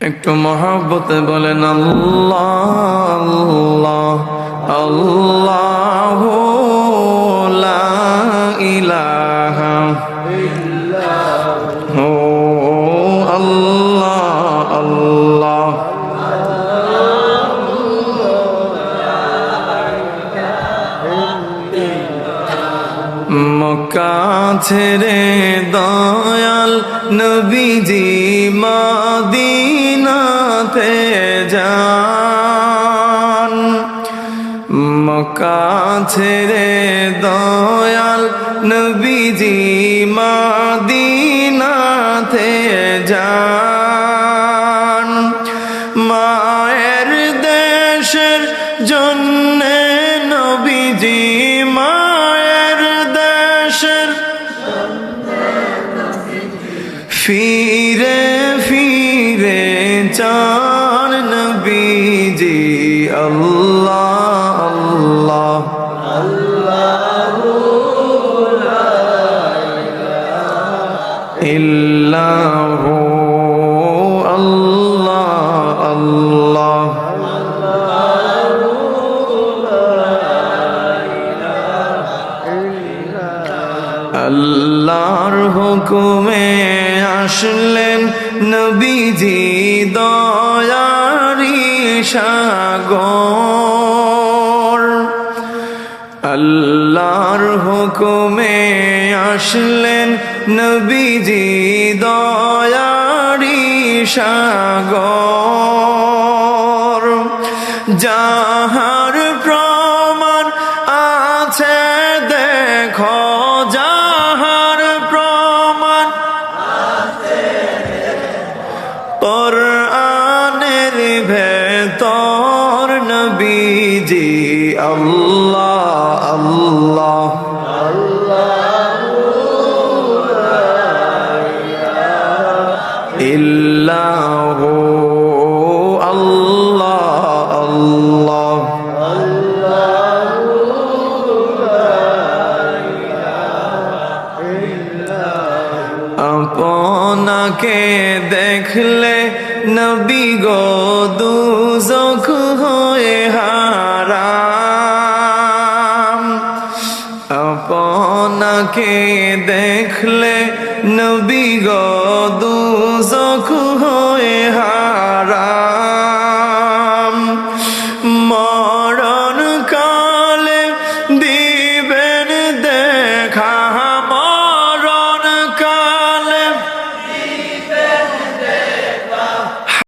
একটু মহব্বতে বলেন আল্লাহ আল্লাহ আল্লাহু লা ইলাহা ইল্লাহু আল্লাহ আল্লাহ মক্কা ছেড়ে দয়াল নবীজি মদিনাতে যান। মক্কা ছেড়ে দয়াল নবীজি মদিনাতে যান। মায়ের দেশের জন্যে নবীজি মায়ের দেশের ফিরে ফিরে চান নবীজি আল্লাহ আল্লাহ আল্লাহু লা ইলাহা ইল্লাহু আল্লাহ আল্লাহ আল্লাহর হুকুমে আসলেন নবীজি দয়ারি সাগর। আল্লাহর হুকুমে আসলেন নবীজি দয়ারি সাগর। যাহার প্রমাণ আছে দেখো যাহার প্রমাণ কোরআনের ভেতর নবীজি আল্লাহ আল্লাহ ইল্লাহু আল্লাহ আল্লাহ আপনাকে দেখলে নবী গো দুজখ হয়ে হারাম। আপনাকে দেখলে নবী গো